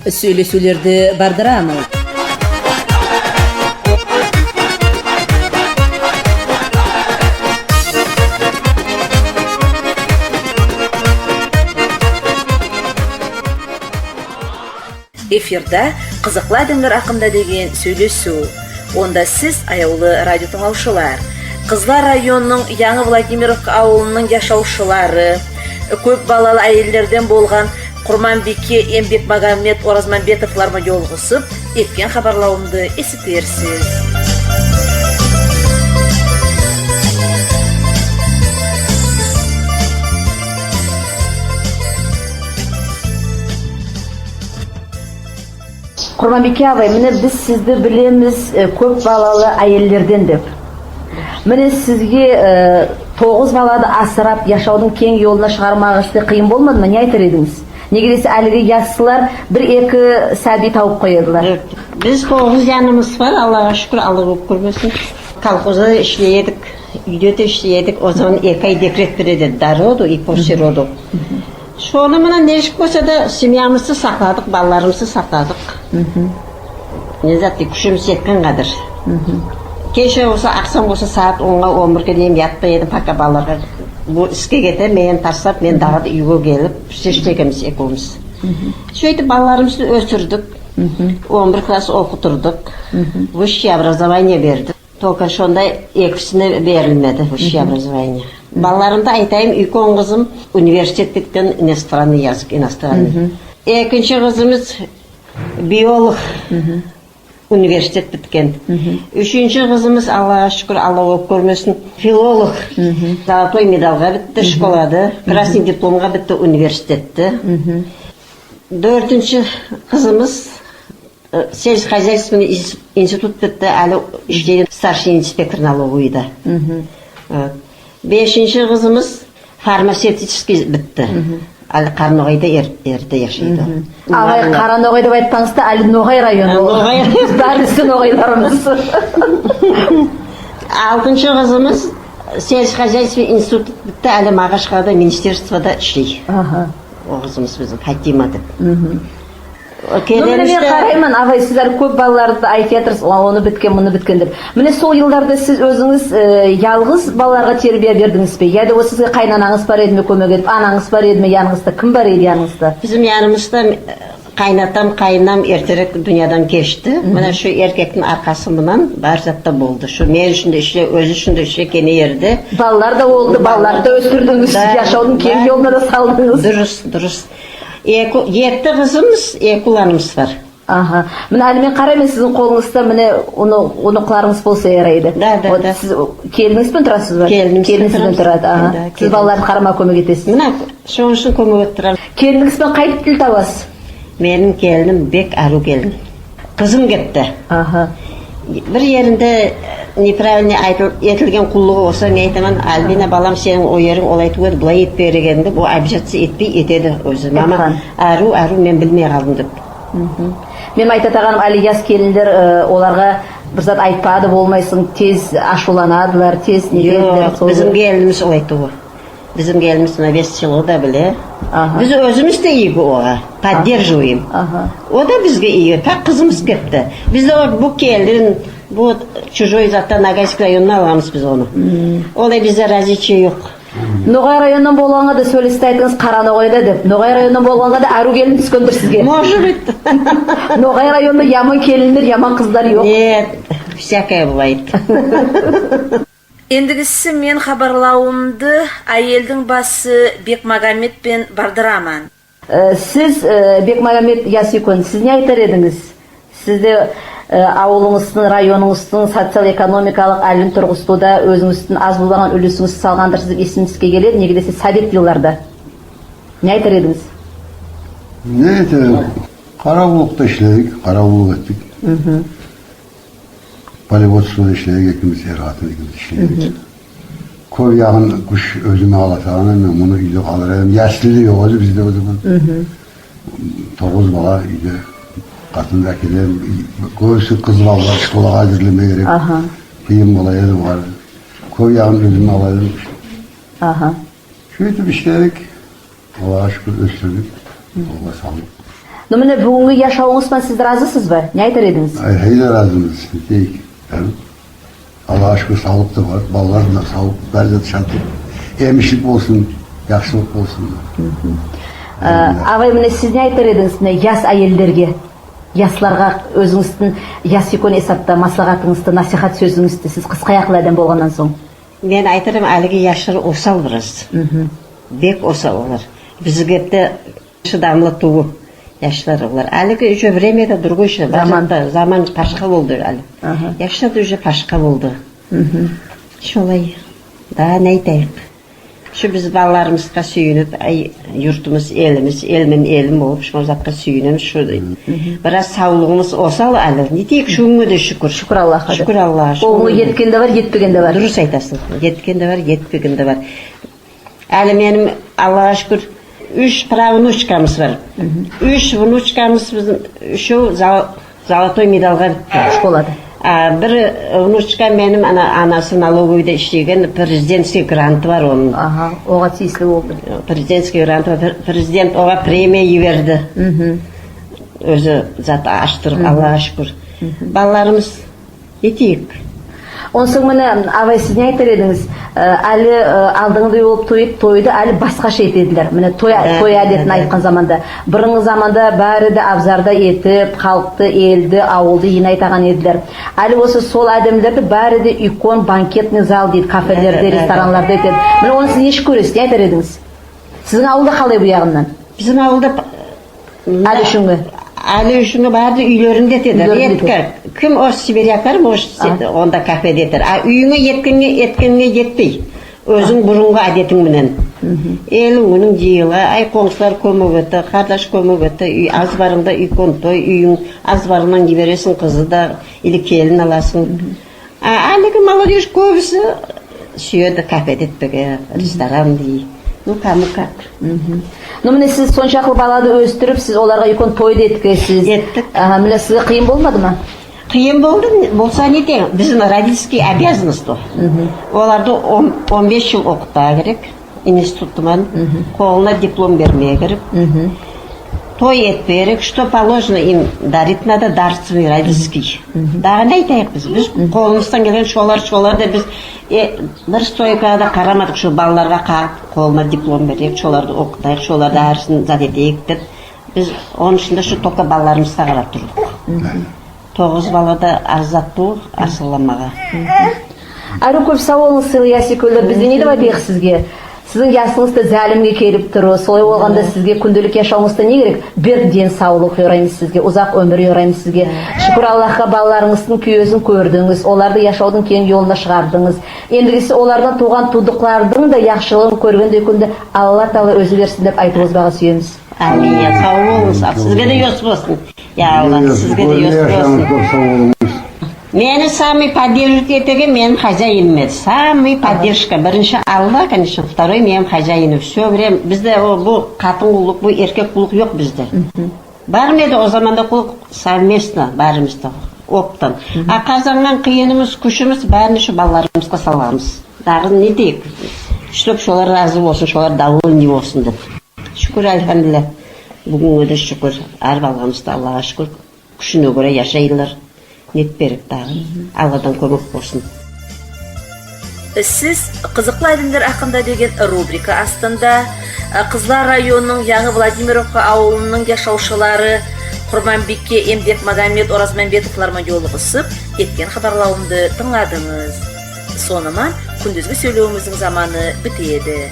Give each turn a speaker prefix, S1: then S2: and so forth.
S1: Söyleşүүлерди bardıramız. Эфирда кызыклы адамдар акында деген сөйлөшүү. Онда сиз аяулы радио тыңлаушылар, Кызлар районунун Яңы Владимировка ауылунун жашоочулары, көп балалы айелдерден болгон Курманбеке Эмбекмагамет Оразманбетовларга жолугушуп, эткен кабарлауымды эситерсиз. Курманбеке абай, міне біз сізді білеміз көп балалы айелдерден деп. Міне сізге 9 балады асырап, яшаудың кең жолына шығармағышты қиын болмады ма? Не айтар едіңіз? Неге десе әлгі яссылар 1-2 сәби тауып қойдылар.
S2: Біз 9 жанымыз бар, Аллаға шүкір, Алла көп көрмесін. Колхозда ішледік, үйде де ішледік, о zaman 2 ай декрет береді, дороду и после роду. Şonu mana neşik olsa da semyamızı sakladık, ballarımızı sakladık. Ne zaten kuşumuz yetken kadar. Keşke olsa, akşam olsa saat 10'a 11'e diyeyim yatmayaydım paka ballarga. Bu iske gete, men taslap, men dağda uygu gelip, seçtekemiz ekimiz. Şöyle ballarımızı ötürdük, 11 klas okuturduk, vысшее образование verdik. Только şonda ikisine verilmedi vысшее образование. Балаларымда айтайым, үлкен қызым университеттен иностранный язык, иностранный. Екінші қызымыз биолог университет біткен. Үшінші қызымыз, Аллаға шүкір, Алла көп көрмесін, филолог. Золотой медалға бітті школады, красный дипломға бітті университетті. Дөртінші қызымыз сельскохозяйственный институт бітті, әлі іштеген старший инспектор налоговыйда. 5-ші қызымыз фармацевтический бітті. Әлі Қарноғайда ерді яшайды.
S1: Ағай, Қарноғай деп айтпаңызда, әлі Ноғай районы. Бәрісі Ноғайларымыз.
S2: 6-ші қызымыз сельскохозяйственный институт бітті, әлі Мағашқада министерствода ішлей. О қызымыз біздің Хатима деп.
S1: Мен қараймын, ағай, сіздер көп балаларды айтып жатырсыз, оны біткен, мұны біткен деп. Міне сол жылдарда сіз өзіңіз ялғыз балаларға тербие бердіңіз бе? Яғни осы сізге қайнанаңыз бар еді ме көмек етіп, анаңыз бар еді ме яныңызда? Кім бар еді яныңызда?
S2: Bizim yanımızda қайнатам, қайынам ертерек дүниядан кешті. Мына şu еркектің арқасымен бар затта болды. Şu мен үшін де ішіле, өзі үшін де ішіле кені ерді.
S1: Балалар да болды, балаларды да өсірдіңіз, яшаудың кең жолына да салдыңыз.
S2: Дұрыс. 7 қызымыз, 2 ұланымыз бар.
S1: Міне әлі мен қараймын, сіздің қолыңызда міне оны қыларыңыз болса ярайды.
S2: Да.
S1: Сіз келініңізбен тұрасыз ба? Келініңізбен тұрады. Сіз балаларды қарама көмек етесіз.
S2: Мына, соң үшін көмек еттірам.
S1: Келініңізбен қайтып тіл табасыз?
S2: Менің келінім бек ару келін. Қызым кетті. Bir yerinde neправильно етілген құллығы olsa, мен айтамын, Альбина балам, сенің ойерің олайту еді, бұлай етпей ерегенді, бұл обижаться етпей етеді өзі. Мама, ару, мен білмей қалдым деп.
S1: Мен айтатағаным, әлі яс келіндер оларға бір зат айтпады болмайсың, тез ашуланадылар, тез недеділер.
S2: Bizim gelimiz olaydı o. Bizim gelimiz на весь село да біле. Біз өзіміз де игі оға, поддерживаем. O da бізге игі, так қызымыз кетті. Біз de bu келін, bu чужой заттан Ногайский районына аламыз біз оны. Олай бізде различие жоқ.
S1: Ноғай районынан болғанға да сөйлесті айтыңыз, Қараноғайда деп. Ноғай районынан болғанға да ару келін түскендір сізге.
S2: Может быть.
S1: Ноғай районында яман келіндер, яман қыздар жоқ.
S2: Нет, всякое бывает.
S1: Ендігісі мен хабарлауымды әйелдің басы Бекмагамет пен бардыраман. Сіз, Бекмагамет Ясикон, сіз не айтар едіңіз? Сізде ауылыңыздың, районыңыздың социал-экономикалық әлін тұрғыстуда өзіңіздің аз болған үлесіңіз салғандар сіздің есімізге келеді, неге десе совет жылдарда. Не айтар едіңіз?
S3: Не айтар? Қарауылықта ішледік, қарауылық еттік. Полеводствода işleyerek ekimiz eratını işledik. Köy yağın kuş özüme alatağına ben bunu iyide kalırım. Yaşlılığı yok oldu bizde o zaman. 9 bala iyide katındakiler, göğsü kız balalar şkola hazırlamaya gerek. Kıyım balaydı var. Köy yağın özüme alaydım. Şöyle işledik. Allah'a şükür östürdük. Allah sağlık.
S1: Міне бүгінгі yaşауыңызбен сіз разысыз ба? Не айтар едіңіз?
S3: Hayır razımız. Değil. Yani, Allah'a şükür sağlık da var. Ballarım da sağlık. Berzat şartı. Emişlik olsun. Yaxşılık olsun.
S1: Абай, міне сіз не айтар едіңіз? Міне яс әйелдерге, ясларға өзіңіздің яс икон есапта маслағатыңызды, насихат сөзіңізді сіз қысқа аяқлы адам болғаннан соң.
S2: Мен айтарым, әлгі яшыр осал біраз. Бек осал олар. Бізге де шыдамлы туып яшылар олар. Әлгі уже времяда другой ше. Заман пашқа болды әлі. Яшылар уже пашқа болды. Шолай. Да, не айтайық. Şu biz ballarımızға sүйініп, yurtımız, elimiz, elмен elім болып, şu zatқа sүйініп, şu biraz sağlığımız osal әлі. Не дейік, шуңы да шүкір.
S1: Шүкір Аллах'a.
S2: Шүкір Аллах'a.
S1: Оңы еткенде бар, етпегенде бар.
S2: Дұрыс айтасың. Еткенде бар, етпегенде бар. Әлі менің Аллах'a шүкір 3 правнучкамыз бар. 3 внучкамыз біздің үшеу золотой медалға
S1: Школада.
S2: Bir внучка менің анасы налоговыйда іштеген президентский гранты бар оның.
S1: Оға тиісілі болды.
S2: Президентский гранты бар. Президент оға премия берді. Өзі зат аштырып, Аллаға шүкір. Балаларымыз етейік.
S1: Онсың міне, Абай, сіз не айтар едіңіз? Әлі алдыңды болып тойды, әлі басқаша етеділер. Міне, той әдетін айтқан заманда. Бұрынғы заманда бәрі де абзарда етіп, халықты, елді, ауылды ен айтаған еділер. Әлі осы сол әдемдерді бәрі де икон, банкетный зал дейді, кафелерде, ресторанларда етеді. Міне, оны сіз еш көресіз, не айтар едіңіз? Сіздің ауылда қалай бұл яғынан?
S2: Bizim ауылда
S1: Әлі үшіңгі?
S2: Әлі үшіңі барды үйлерінде етеді. Кім осы сибиряктар онда кафеде етер. Үйіңе еткенге етпей. Өзің бұрынғы әдетің менен. Елің оның жиылы, қоңсылар көмек өтті, қардаш көмек өтті. Az барыңда үйкон той, үйің аз барыңнан жібересің қызы да, или келін аласың. Әлігі молодежь көбісі сүйеді кафеде етпеге, ресторан дей. Ну, кәмі как.
S1: Міне сіз соншақлы балады өстіріп, сіз оларға үйкон тойды еткесіз.
S2: Еттік.
S1: Міне сізге қиын болмады ма?
S2: Қиын болды, болса не дейін, біздің родительский обязанность то. Оларды 15 жыл оқыта керек, институтыман, қолына диплом бермей керек. Той етпей керек, что положено им дарить надо, дарствый родительский. Дағы не айтайық біз қолымыздан келген шоларды біз бір стойкада қарамадық, шо балаларға қағып қолына диплом берейік, шоларды оқытайық, шоларды әрісін зат етейік деп. Біз оның ішінде шу тоқа балаларымызға қарап тұрдық. 9 балада арзатту асыламаға.
S1: Әрі көп сауалыңыз сыйлы ясекөлді, бізде не деп айтайық сізге? Сіздің ясыңызды зәлімге келіп тұру, солай болғанда сізге күнделік яшауыңызда не керек? Бір ден саулық ұйраймыз сізге, ұзақ өмір ұйраймыз сізге. Шүкір Аллахқа балаларыңыздың күйесін көрдіңіз, оларды яшаудың кең жолына шығардыңыз. Ендігісі олардан туған тудықлардың да яқшылығын көргенде күнде Алла Тағала өзі берсін деп айтуыңызға сүйеміз.
S2: Амин, сау болыңыз. Сізге де ес болсын. Я Алла, сізге де ес болсын. Мені самый поддержка етеген менің хозяиным еді. Самый поддержка. Бірінші Алла, конечно, второй менің хозяиным. Все время бізде бұл қатын құлық, бұл еркек құлық жоқ бізде. Бар меді о заманда құлық совместно бәрімізді оптан. Қазанған қиынымыз, күшіміз бәрін шу балаларымызға саламыз. Дағы не дейік? Щоб шолар разы болсын, шолар довольны болсын деп. Шүкір әлхамділі. Бүгін өді шүкір. Әр баламызды Аллаға шүкір. Күшіне көре яшайлар. Нет беріп дағы. Алладан көмек болсын.
S1: Сіз қызықлы әдімдер ақында деген рубрика астында Қызлар районының Яңы Владимировка ауылының яшаушылары Құрманбекке Ембек Магомед Оразманбетовлармен жолығысып еткен хабарлауымды тыңладыңыз. Сонымен күндізгі сөйлеуіміздің заманы бітеді.